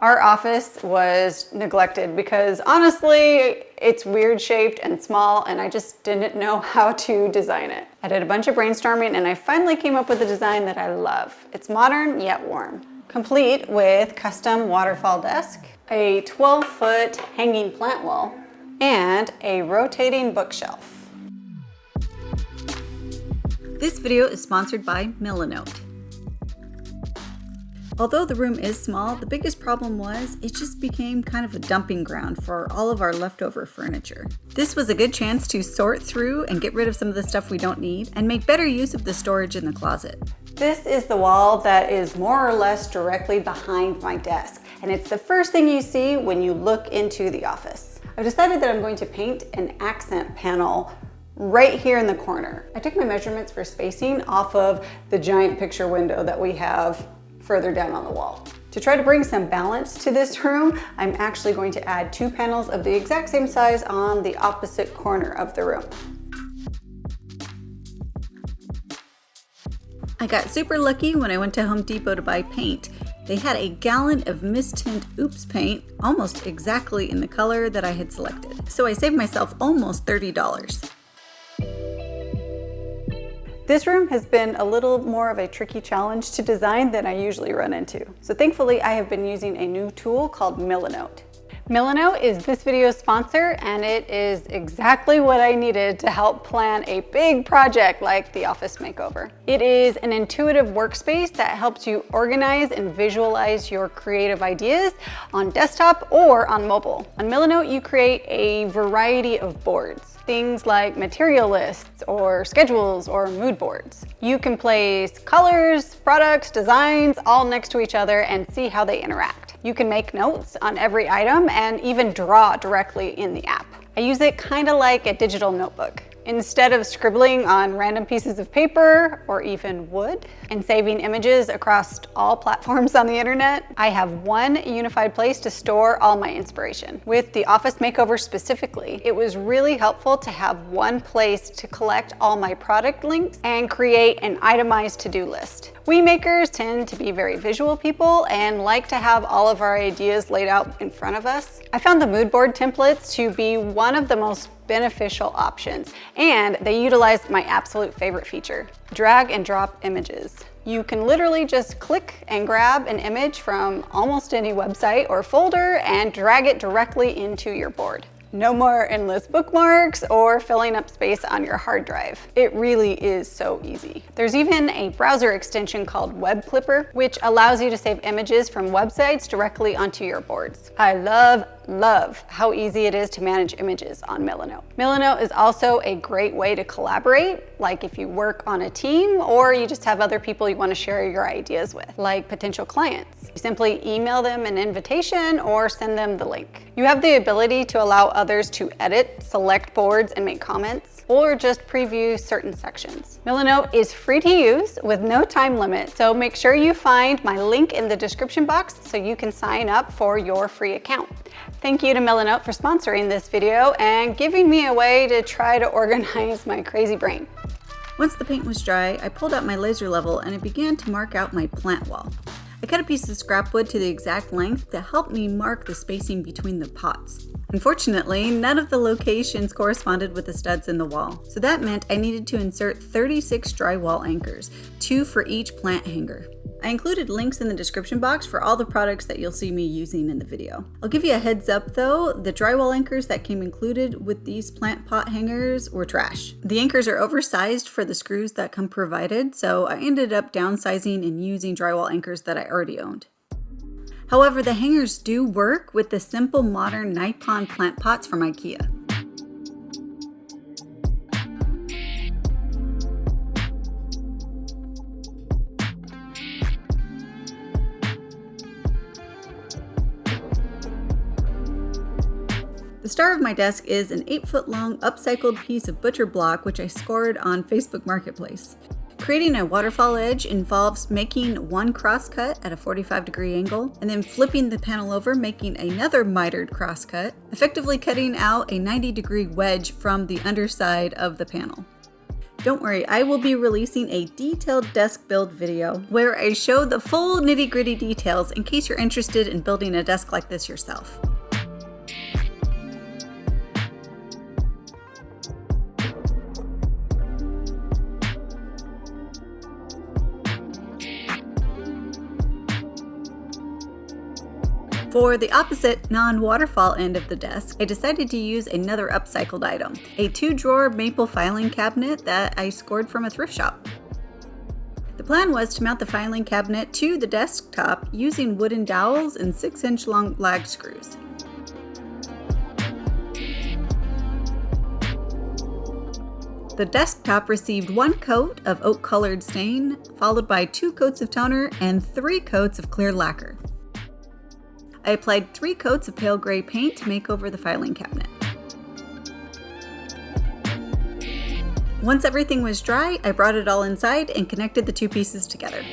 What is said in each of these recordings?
Our office was neglected because honestly, it's weird shaped and small and I just didn't know how to design it. I did a bunch of brainstorming and I finally came up with a design that I love. It's modern yet warm. Complete with custom waterfall desk, a 12-foot hanging plant wall, and a rotating bookshelf. This video is sponsored by Milanote. Although the room is small, the biggest problem was it just became kind of a dumping ground for all of our leftover furniture. This was a good chance to sort through and get rid of some of the stuff we don't need and make better use of the storage in the closet. This is the wall that is more or less directly behind my desk, and it's the first thing you see when you look into the office. I've decided that I'm going to paint an accent panel right here in the corner. I took my measurements for spacing off of the giant picture window that we have further down on the wall. To try to bring some balance to this room, I'm actually going to add 2 panels of the exact same size on the opposite corner of the room. I got super lucky when I went to Home Depot to buy paint. They had a gallon of mist tint Oops paint, almost exactly in the color that I had selected. So I saved myself almost $30. This room has been a little more of a tricky challenge to design than I usually run into. So thankfully I have been using a new tool called Milanote. Milanote is this video's sponsor and it is exactly what I needed to help plan a big project like the office makeover. It is an intuitive workspace that helps you organize and visualize your creative ideas on desktop or on mobile. On Milanote you create a variety of boards. Things like material lists or schedules or mood boards. You can place colors, products, designs all next to each other and see how they interact. You can make notes on every item and even draw directly in the app. I use it kind of like a digital notebook. Instead of scribbling on random pieces of paper or even wood and saving images across all platforms on the internet, I have one unified place to store all my inspiration. With the office makeover specifically, it was really helpful to have one place to collect all my product links and create an itemized to-do list. We makers tend to be very visual people and like to have all of our ideas laid out in front of us. I found the mood board templates to be one of the most beneficial options, and they utilize my absolute favorite feature, drag and drop images. You can literally just click and grab an image from almost any website or folder and drag it directly into your board. No more endless bookmarks or filling up space on your hard drive. It really is so easy. There's even a browser extension called Web Clipper, which allows you to save images from websites directly onto your boards. I love how easy it is to manage images on Milanote. Milanote is also a great way to collaborate, like if you work on a team or you just have other people you want to share your ideas with, like potential clients. You simply email them an invitation or send them the link. You have the ability to allow others to edit, select boards, and make comments, or just preview certain sections. Milanote is free to use with no time limit, so make sure you find my link in the description box so you can sign up for your free account. Thank you to Milanote for sponsoring this video and giving me a way to try to organize my crazy brain. Once the paint was dry, I pulled out my laser level and I began to mark out my plant wall. I cut a piece of scrap wood to the exact length to help me mark the spacing between the pots. Unfortunately, none of the locations corresponded with the studs in the wall, so that meant I needed to insert 36 drywall anchors, 2 for each plant hanger. I included links in the description box for all the products that you'll see me using in the video. I'll give you a heads up though, the drywall anchors that came included with these plant pot hangers were trash. The anchors are oversized for the screws that come provided, so I ended up downsizing and using drywall anchors that I already owned. However, the hangers do work with the simple modern Nippon plant pots from IKEA. The star of my desk is an 8-foot-long upcycled piece of butcher block which I scored on Facebook Marketplace. Creating a waterfall edge involves making one crosscut at a 45-degree angle and then flipping the panel over, making another mitered crosscut, effectively cutting out a 90-degree wedge from the underside of the panel. Don't worry, I will be releasing a detailed desk build video where I show the full nitty-gritty details in case you're interested in building a desk like this yourself. For the opposite non-waterfall end of the desk, I decided to use another upcycled item, a 2-drawer maple filing cabinet that I scored from a thrift shop. The plan was to mount the filing cabinet to the desktop using wooden dowels and 6-inch long lag screws. The desktop received 1 coat of oak-colored stain, followed by 2 coats of toner and 3 coats of clear lacquer. I applied 3 coats of pale gray paint to make over the filing cabinet. Once everything was dry, I brought it all inside and connected the 2 pieces together.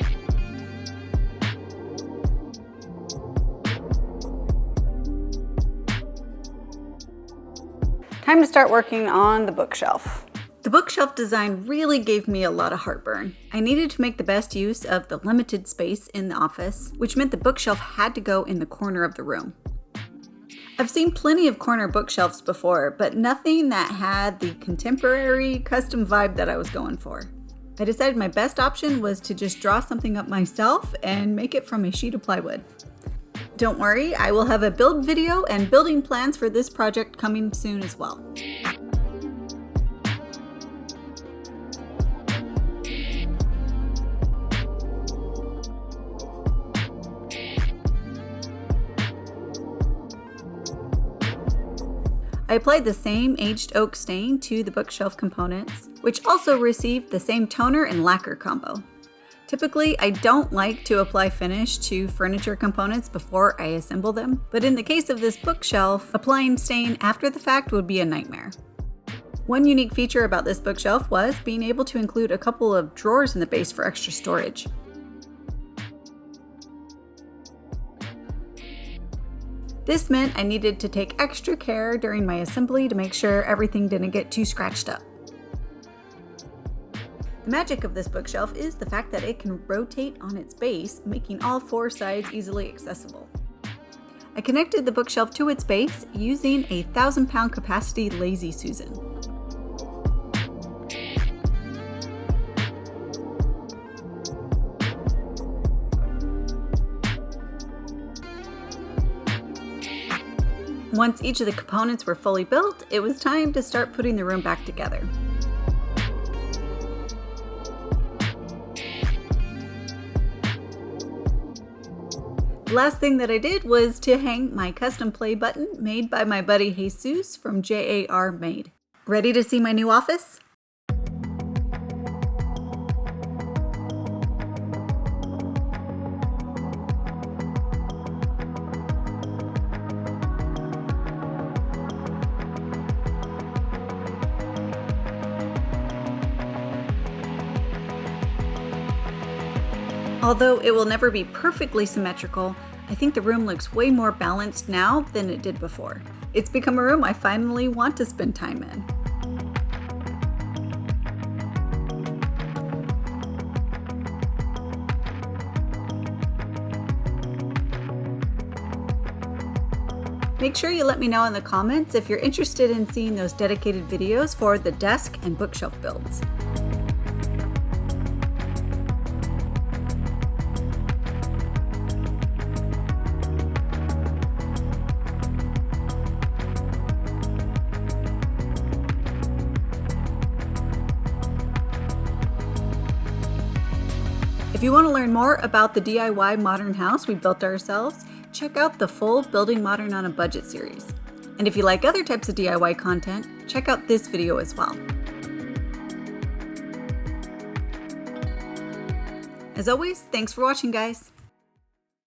Time to start working on the bookshelf. The bookshelf design really gave me a lot of heartburn. I needed to make the best use of the limited space in the office, which meant the bookshelf had to go in the corner of the room. I've seen plenty of corner bookshelves before, but nothing that had the contemporary, custom vibe that I was going for. I decided my best option was to just draw something up myself and make it from a sheet of plywood. Don't worry, I will have a build video and building plans for this project coming soon as well. I applied the same aged oak stain to the bookshelf components, which also received the same toner and lacquer combo. Typically, I don't like to apply finish to furniture components before I assemble them, but in the case of this bookshelf, applying stain after the fact would be a nightmare. One unique feature about this bookshelf was being able to include a couple of drawers in the base for extra storage. This meant I needed to take extra care during my assembly to make sure everything didn't get too scratched up. The magic of this bookshelf is the fact that it can rotate on its base, making all 4 sides easily accessible. I connected the bookshelf to its base using a 1,000-pound capacity Lazy Susan. Once each of the components were fully built, it was time to start putting the room back together. The last thing that I did was to hang my custom play button made by my buddy Jesus from JAR Made. Ready to see my new office? Although it will never be perfectly symmetrical, I think the room looks way more balanced now than it did before. It's become a room I finally want to spend time in. Make sure you let me know in the comments if you're interested in seeing those dedicated videos for the desk and bookshelf builds. If you want to learn more about the DIY modern house we built ourselves, check out the full Building Modern on a Budget series. And if you like other types of DIY content, check out this video as well. As always, thanks for watching, guys.